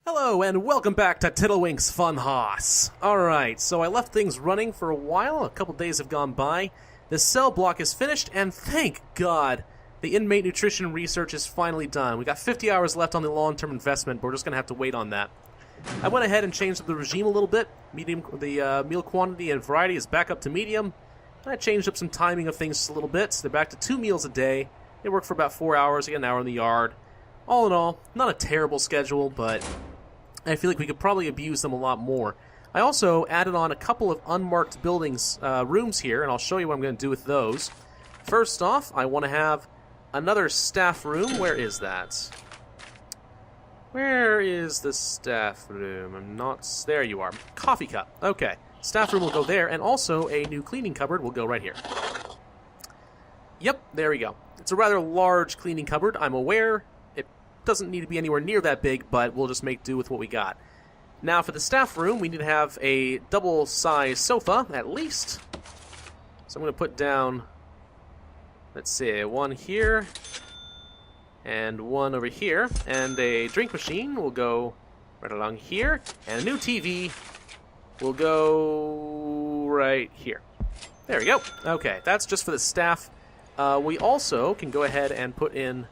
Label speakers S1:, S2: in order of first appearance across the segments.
S1: Hello, and welcome back to Tiddlewink's Funhouse. Alright, so I left things running for a while, a couple days have gone by. The cell block is finished, and thank God, the inmate nutrition research is finally done. We got 50 hours left on the long-term investment, but we're just going to have to wait on that. I went ahead and changed up the regime a little bit. The meal quantity and variety is back up to medium. I changed up some timing of things just a little bit. So they're back to 2 meals a day. They work for about 4 hours, I get an hour in the yard. All in all, not a terrible schedule, but I feel like we could probably abuse them a lot more. I also added on a couple of unmarked buildings, rooms here, and I'll show you what I'm going to do with those. First off, I want to have another staff room. Where is that? Where is the staff room? I'm not... There you are. Coffee cup. Okay. Staff room will go there, and also a new cleaning cupboard will go right here. Yep, there we go. It's a rather large cleaning cupboard, I'm aware. Doesn't need to be anywhere near that big, but we'll just make do with what we got. Now for the staff room, we need to have a double-sized sofa, at least. So I'm going to put down, let's see, one here, and one over here, and a drink machine will go right along here, and a new TV will go right here. There we go. Okay, that's just for the staff. We also can go ahead and put in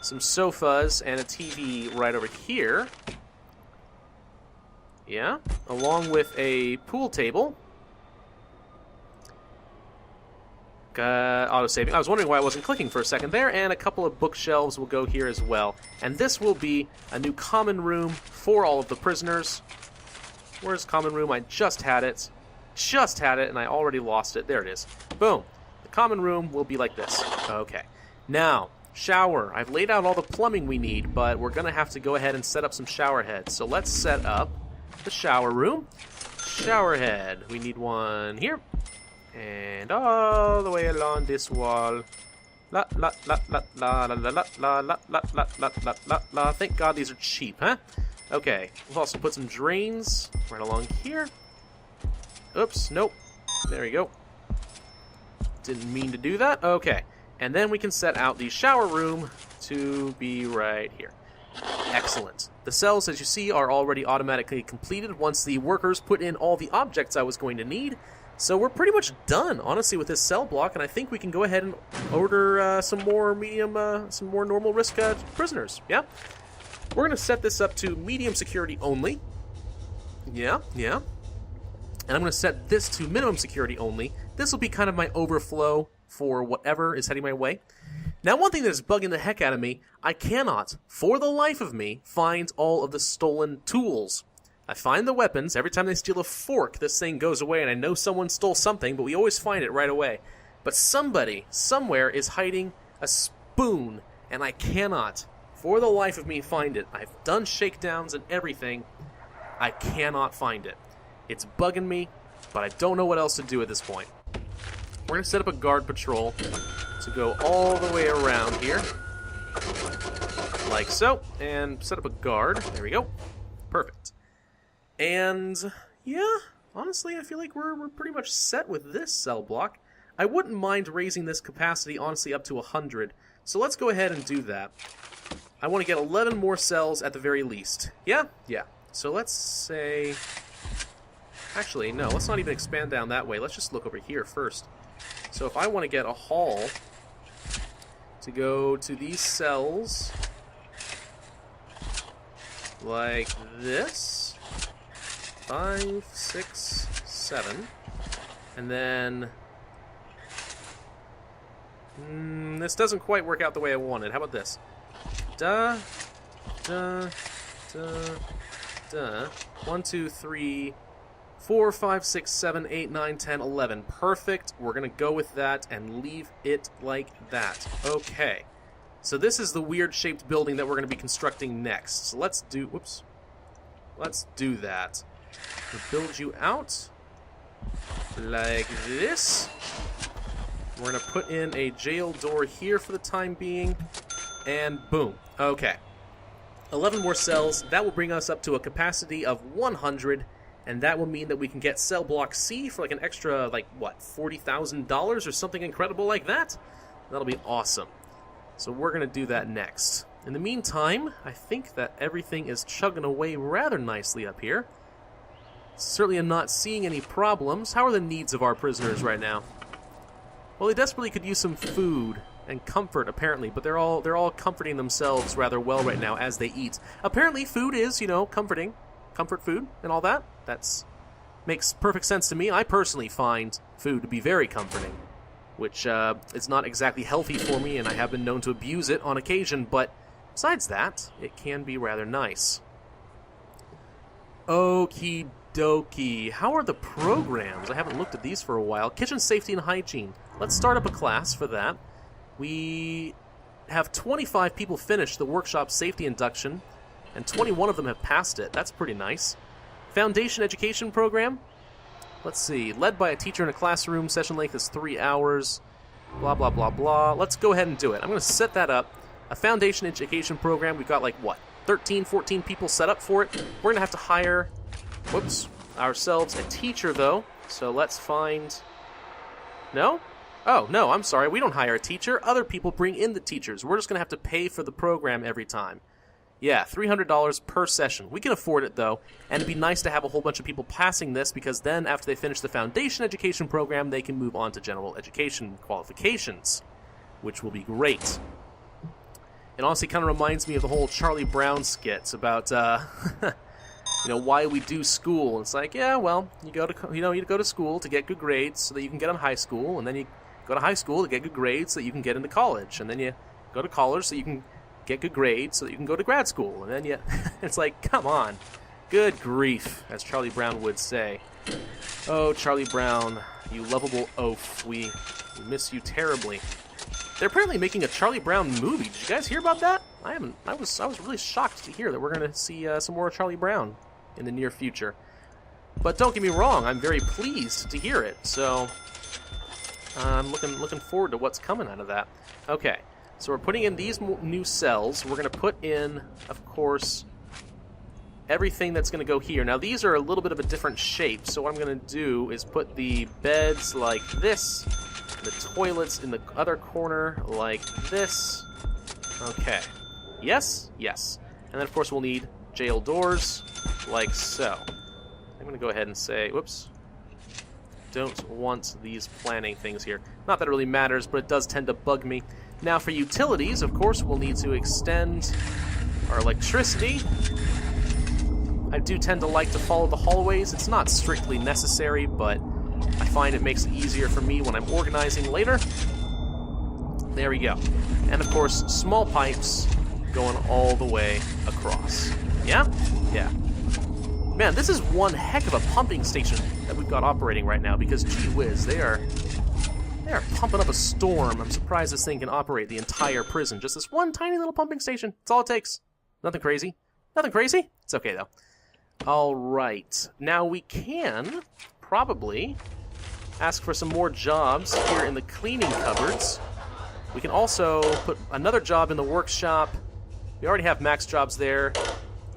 S1: some sofas and a TV right over here. Yeah, along with a pool table. Auto-saving. I was wondering why I wasn't clicking for a second there, and a couple of bookshelves will go here as well. And this will be a new common room for all of the prisoners. Where's common room? I just had it. Just had it, and I already lost it. There it is. Boom. The common room will be like this. Okay. Now, shower. I've laid out all the plumbing we need, but we're going to have to go ahead and set up some shower heads. So let's set up the shower room. Shower head. We need one here. And all the way along this wall. La la la la la la la la la la la la la la la. Thank God these are cheap, huh? Okay. We'll also put some drains right along here. Oops, nope. There we go. Didn't mean to do that. Okay. And then we can set out the shower room to be right here. Excellent. The cells, as you see, are already automatically completed once the workers put in all the objects I was going to need. So we're pretty much done, honestly, with this cell block, and I think we can go ahead and order some more normal risk prisoners. Yeah? We're going to set this up to medium security only. Yeah. And I'm going to set this to minimum security only. This will be kind of my overflow for whatever is heading my way. Now, one thing that is bugging the heck out of me, I cannot, for the life of me, find all of the stolen tools. I find the weapons. Every time they steal a fork, this thing goes away, and I know someone stole something, but we always find it right away. But somebody, somewhere, is hiding a spoon, and I cannot, for the life of me, find it. I've done shakedowns and everything. I cannot find it. It's bugging me, but I don't know what else to do at this point. We're going to set up a guard patrol to go all the way around here. Like so. And set up a guard. There we go. Perfect. And, yeah, honestly, I feel like we're pretty much set with this cell block. I wouldn't mind raising this capacity, honestly, up to 100. So let's go ahead and do that. I want to get 11 more cells at the very least. Yeah? Yeah. So let's say... Actually, no, let's not even expand down that way. Let's just look over here first. So if I want to get a hall to go to these cells like this, 5, 6, 7, and then this doesn't quite work out the way I wanted. How about this? Da, da, da, da. 1, 2, 3, 4, 5, 6, 7, 8, 9, 10, 11. Perfect. We're going to go with that and leave it like that. Okay. So this is the weird-shaped building that we're going to be constructing next. So let's do... Whoops. Let's do that. We'll build you out like this. We're going to put in a jail door here for the time being. And boom. Okay. 11 more cells. That will bring us up to a capacity of 100. And that will mean that we can get cell block C for like an extra, like, what, $40,000 or something incredible like that? That'll be awesome. So we're going to do that next. In the meantime, I think that everything is chugging away rather nicely up here. Certainly am not seeing any problems. How are the needs of our prisoners right now? Well, they desperately could use some food and comfort, apparently, but they're all comforting themselves rather well right now as they eat. Apparently, food is, comforting. Comfort food and all that. That's makes perfect sense to me. I personally find food to be very comforting, which is not exactly healthy for me, and I have been known to abuse it on occasion, but besides that, it can be rather nice. Okie dokie. How are the programs? I haven't looked at these for a while. Kitchen safety and hygiene. Let's start up a class for that. We have 25 people finish the workshop safety induction, and 21 of them have passed it. That's pretty nice. Foundation education program. Let's see. Led by a teacher in a classroom. Session length is 3 hours. Blah, blah, blah, blah. Let's go ahead and do it. I'm going to set that up. A foundation education program. We've got 13, 14 people set up for it. We're going to have to hire, ourselves a teacher, though. So let's find... No? Oh, no, I'm sorry. We don't hire a teacher. Other people bring in the teachers. We're just going to have to pay for the program every time. Yeah, $300 per session. We can afford it, though, and it'd be nice to have a whole bunch of people passing this, because then after they finish the foundation education program, they can move on to general education qualifications, which will be great. It honestly kind of reminds me of the whole Charlie Brown skit about, why we do school. It's like, yeah, well, you go to school to get good grades so that you can get in high school, and then you go to high school to get good grades so that you can get into college, and then you go to college so you can get good grades so that you can go to grad school, and then it's like, come on. Good grief, as Charlie Brown would say. Oh, Charlie Brown, you lovable oaf. We miss you terribly. They're apparently making a Charlie Brown movie. Did you guys hear about that? I was really shocked to hear that we're going to see some more Charlie Brown in the near future. But don't get me wrong, I'm very pleased to hear it. So I'm looking forward to what's coming out of that. Okay, so we're putting in these new cells. We're going to put in, of course, everything that's going to go here. Now, these are a little bit of a different shape, so what I'm going to do is put the beds like this, the toilets in the other corner like this. Okay. Yes? Yes. And then, of course, we'll need jail doors like so. I'm going to go ahead and say, whoops, don't want these planning things here. Not that it really matters, but it does tend to bug me. Now, for utilities, of course, we'll need to extend our electricity. I do tend to like to follow the hallways. It's not strictly necessary, but I find it makes it easier for me when I'm organizing later. There we go. And of course, small pipes going all the way across. Yeah? Yeah. Man, this is one heck of a pumping station that we've got operating right now, because gee whiz, they are pumping up a storm. I'm surprised this thing can operate the entire prison. Just this one tiny little pumping station. That's all it takes. Nothing crazy. Nothing crazy? It's okay, though. All right. Now we can probably ask for some more jobs here in the cleaning cupboards. We can also put another job in the workshop. We already have max jobs there.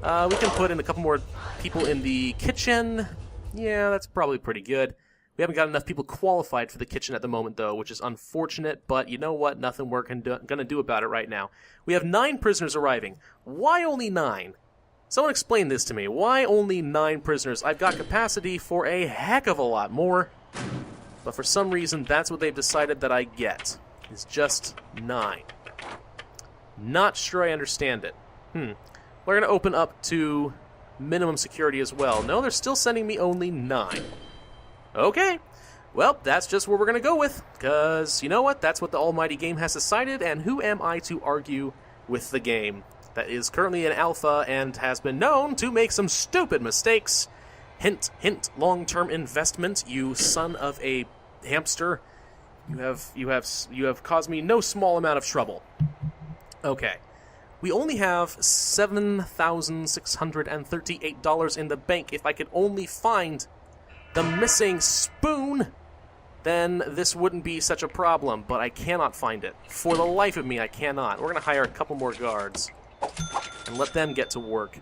S1: We can put in a couple more people in the kitchen. Yeah, that's probably pretty good. We haven't got enough people qualified for the kitchen at the moment, though, which is unfortunate, but you know what? Nothing we're going to do about it right now. We have 9 prisoners arriving. Why only 9? Someone explain this to me. Why only 9 prisoners? I've got capacity for a heck of a lot more, but for some reason, that's what they've decided that I get. It's just 9. Not sure I understand it. We're going to open up to minimum security as well. No, they're still sending me only 9. Okay. Well, that's just what we're going to go with, because you know what? That's what the almighty game has decided, and who am I to argue with the game that is currently in alpha and has been known to make some stupid mistakes? Hint, hint, long-term investment, you son of a hamster. You have caused me no small amount of trouble. Okay. We only have $7,638 in the bank. If I could only find the missing spoon, then this wouldn't be such a problem, but I cannot find it. For the life of me, I cannot. We're going to hire a couple more guards and let them get to work.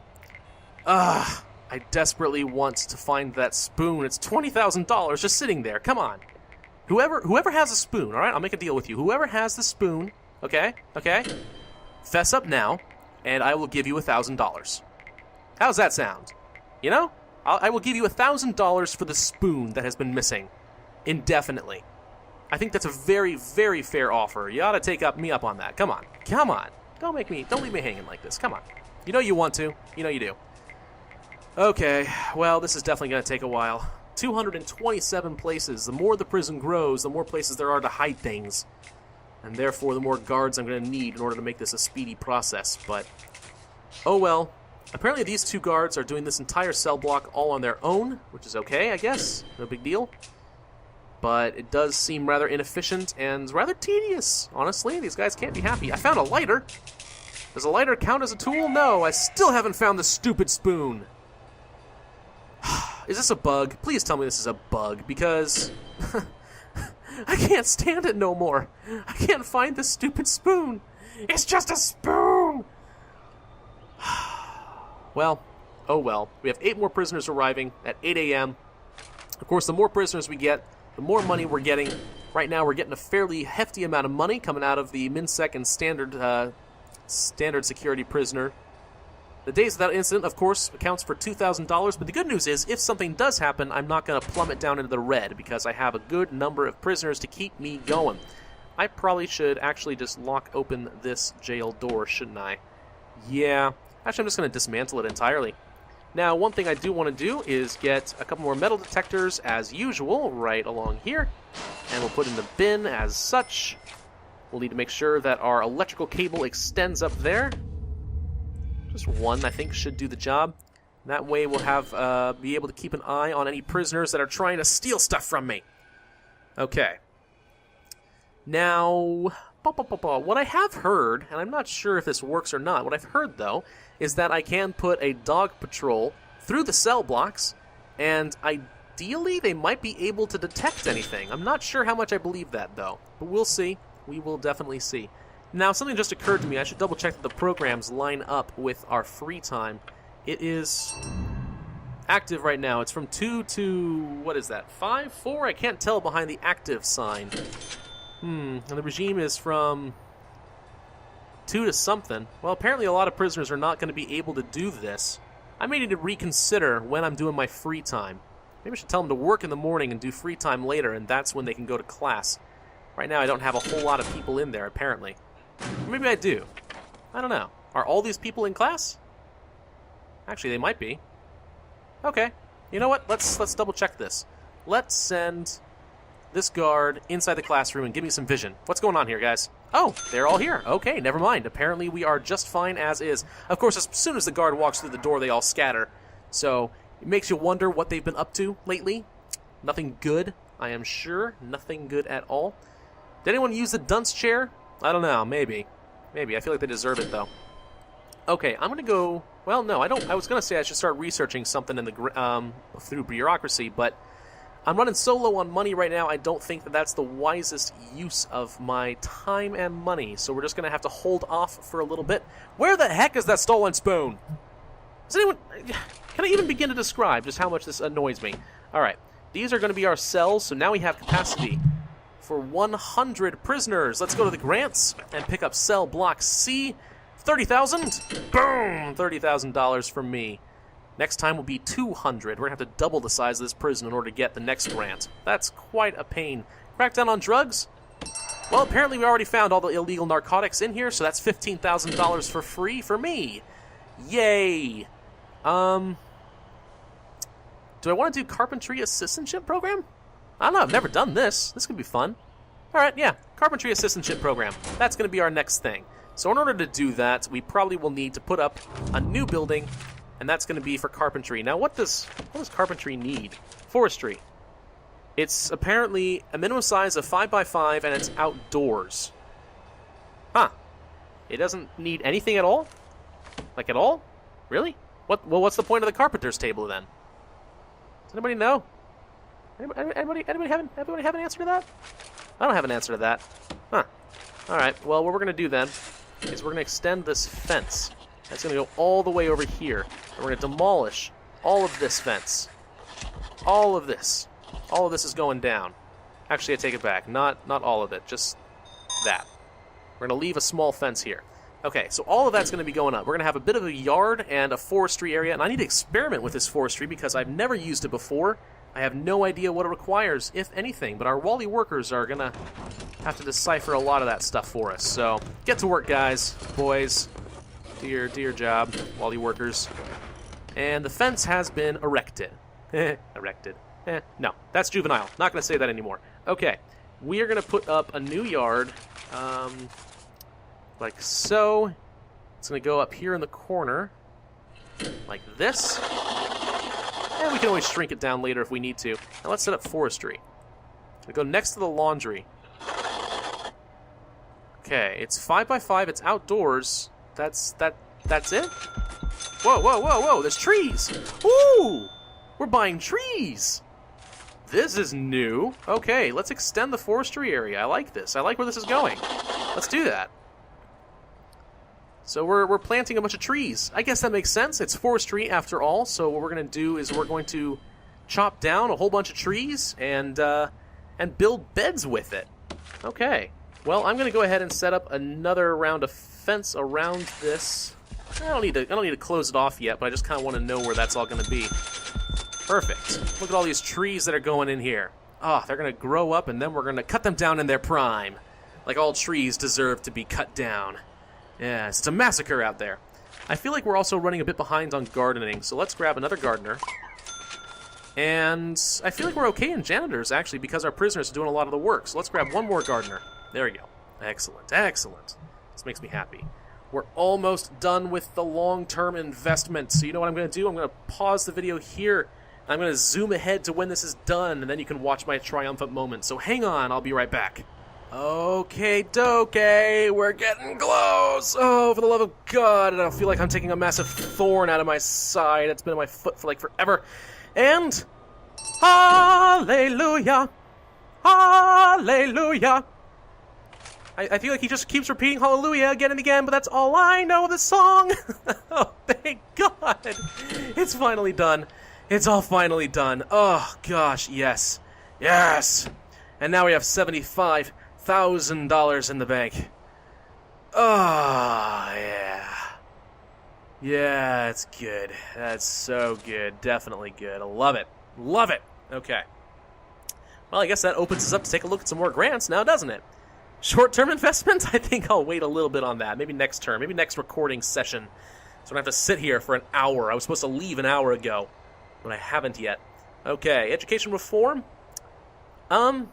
S1: I desperately want to find that spoon. It's $20,000 just sitting there. Come on. Whoever has a spoon, all right? I'll make a deal with you. Whoever has the spoon, okay? Fess up now. and I will give you $1,000. How's that sound? You know? I will give you $1,000 for the spoon that has been missing indefinitely. I think that's a very, very fair offer. You ought to take me up on that. Come on. Come on. Don't leave me hanging like this. Come on. You know you want to. You know you do. Okay, well, this is definitely going to take a while. 227 places. The more the prison grows, the more places there are to hide things. And therefore, the more guards I'm going to need in order to make this a speedy process. But, oh well. Apparently these 2 guards are doing this entire cell block all on their own, which is okay, I guess. No big deal. But it does seem rather inefficient and rather tedious. Honestly, these guys can't be happy. I found a lighter. Does a lighter count as a tool? No, I still haven't found the stupid spoon. Is this a bug? Please tell me this is a bug, because I can't stand it no more. I can't find this stupid spoon. It's just a spoon! Well, oh well. We have 8 more prisoners arriving at 8 a.m. Of course, the more prisoners we get, the more money we're getting. Right now, we're getting a fairly hefty amount of money coming out of the MinSec and standard security prisoner. The days of that incident, of course, accounts for $2,000, but the good news is, if something does happen, I'm not going to plummet down into the red, because I have a good number of prisoners to keep me going. I probably should actually just lock open this jail door, shouldn't I? Yeah. Actually, I'm just going to dismantle it entirely. Now, one thing I do want to do is get a couple more metal detectors, as usual, right along here. And we'll put in the bin as such. We'll need to make sure that our electrical cable extends up there. Just one, I think, should do the job. That way we'll have be able to keep an eye on any prisoners that are trying to steal stuff from me. Okay. Now, what I have heard, and I'm not sure if this works or not, what I've heard, though, is that I can put a dog patrol through the cell blocks, and ideally they might be able to detect anything. I'm not sure how much I believe that, though, but we'll see. We will definitely see. Now, something just occurred to me. I should double-check that the programs line up with our free time. It is active right now. It's from 2 to, what is that, 5, 4? I can't tell behind the active sign. And the regime is from 2 to something. Well, apparently a lot of prisoners are not going to be able to do this. I may need to reconsider when I'm doing my free time. Maybe I should tell them to work in the morning and do free time later, and that's when they can go to class. Right now I don't have a whole lot of people in there, apparently. Or maybe I do. I don't know. Are all these people in class? Actually, they might be. Okay. You know what? Let's double check this. Let's send this guard inside the classroom and give me some vision. What's going on here, guys? Oh, they're all here. Okay, never mind. Apparently we are just fine as is. Of course, as soon as the guard walks through the door, they all scatter. So it makes you wonder what they've been up to lately. Nothing good, I am sure. Nothing good at all. Did anyone use the dunce chair? I don't know. Maybe. Maybe. I feel like they deserve it, though. Okay, I'm going to go... Well, no, I don't. I was going to say I should start researching something in the through bureaucracy, but I'm running so low on money right now, I don't think that that's the wisest use of my time and money, so we're just going to have to hold off for a little bit. Where the heck is that stolen spoon? Does anyone... Can I even begin to describe just how much this annoys me? Alright, these are going to be our cells, so now we have capacity for 100 prisoners. Let's go to the grants and pick up cell block C. 30,000? Boom! $30,000 from me. Next time will be 200. We're going to have to double the size of this prison in order to get the next grant. That's quite a pain. Crackdown on drugs? Well, apparently we already found all the illegal narcotics in here, so that's $15,000 for free for me. Yay! Do I want to do carpentry assistantship program? I don't know, I've never done this. This could be fun. Alright, yeah, carpentry assistantship program. That's going to be our next thing. So in order to do that, we probably will need to put up a new building, and that's going to be for carpentry. Now, what does carpentry need? Forestry. It's apparently a minimum size of 5x5, and it's outdoors. Huh. It doesn't need anything at all? Like, at all? Really? What's the point of the carpenter's table, then? Does anybody know? Anybody have an answer to that? I don't have an answer to that. Huh. Alright, well, what we're going to do, then, is we're going to extend this fence. That's going to go all the way over here. And we're going to demolish all of this fence. All of this. All of this is going down. Actually, I take it back. Not all of it. Just that. We're going to leave a small fence here. Okay, so all of that's going to be going up. We're going to have a bit of a yard and a forestry area, and I need to experiment with this forestry because I've never used it before. I have no idea what it requires, if anything, but our Wally workers are going to have to decipher a lot of that stuff for us. So, get to work, guys, boys. Do your job, Wally workers. And the fence has been erected. Erected. No, that's juvenile. Not going to say that anymore. Okay, we are going to put up a new yard, like so. It's going to go up here in the corner, like this. And we can always shrink it down later if we need to. Now let's set up forestry. We go next to the laundry. Okay, it's 5x5. It's outdoors. That's it. Whoa, whoa, whoa, whoa! There's trees. Ooh, we're buying trees. This is new. Okay, let's extend the forestry area. I like this. I like where this is going. Let's do that. So we're planting a bunch of trees. I guess that makes sense. It's forestry after all. So what we're going to do is we're going to chop down a whole bunch of trees and build beds with it. Okay. Well, I'm going to go ahead and set up another round of fence around this. I don't need to close it off yet, but I just kind of want to know where that's all going to be. Perfect. Look at all these trees that are going in here. Ah, they're going to grow up, and then we're going to cut them down in their prime. Like all trees deserve to be cut down. Yeah, it's a massacre out there. I feel like we're also running a bit behind on gardening, so let's grab another gardener. And I feel like we're okay in janitors, actually, because our prisoners are doing a lot of the work. So let's grab one more gardener. There we go. Excellent, excellent. This makes me happy. We're almost done with the long-term investment. So you know what I'm going to do? I'm going to pause the video here. I'm going to zoom ahead to when this is done, and then you can watch my triumphant moment. So hang on, I'll be right back. Okay, dokie, we're getting close. Oh, for the love of God, I don't feel like I'm taking a massive thorn out of my side. It's been on my foot for like forever. And hallelujah, hallelujah. I feel like he just keeps repeating hallelujah again and again, but that's all I know of the song. Oh, thank God. It's finally done. It's all finally done. Oh, gosh, yes. Yes. And now we have $75,000 in the bank. Oh, yeah. Yeah, it's good. That's so good. Definitely good. I love it. Love it. Okay. Well, I guess that opens us up to take a look at some more grants now, doesn't it? Short-term investment? I think I'll wait a little bit on that. Maybe next term. Maybe next recording session. So I don't have to sit here for an hour. I was supposed to leave an hour ago, but I haven't yet. Okay, education reform? No,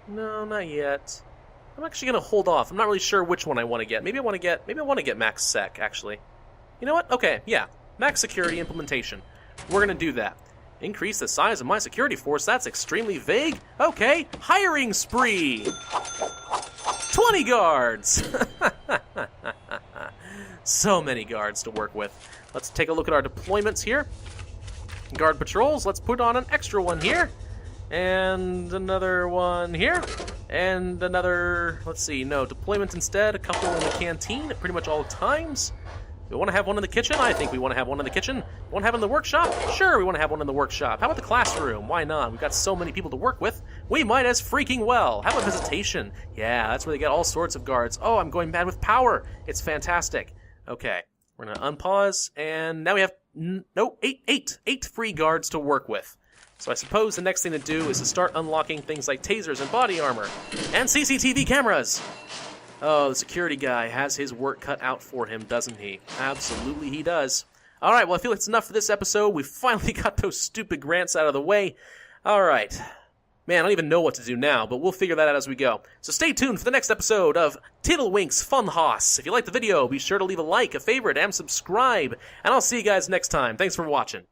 S1: not yet. I'm actually going to hold off. I'm not really sure which one I want to get. Maybe I want to get Max Sec, actually. You know what? Okay, yeah. Max Security Implementation. We're going to do that. Increase the size of my security force. That's extremely vague. Okay, hiring spree. 20 guards. So many guards to work with. Let's take a look at our deployments here. Guard patrols. Let's put on an extra one here. And another one here. And another, let's see, no, deployment instead. A couple in the canteen at pretty much all times. We want to have one in the kitchen? I think we want to have one in the kitchen. Want to have one in the workshop? Sure, we want to have one in the workshop. How about the classroom? Why not? We've got so many people to work with. We might as freaking well. How about visitation? Yeah, that's where they get all sorts of guards. Oh, I'm going mad with power. It's fantastic. Okay, we're going to unpause, and now we have, eight free guards to work with. So I suppose the next thing to do is to start unlocking things like tasers and body armor and CCTV cameras. Oh, the security guy has his work cut out for him, doesn't he? Absolutely he does. All right, well, I feel like it's enough for this episode. We finally got those stupid grants out of the way. All right. Man, I don't even know what to do now, but we'll figure that out as we go. So stay tuned for the next episode of Tiddlewinks Funhouse. If you liked the video, be sure to leave a like, a favorite, and subscribe. And I'll see you guys next time. Thanks for watching.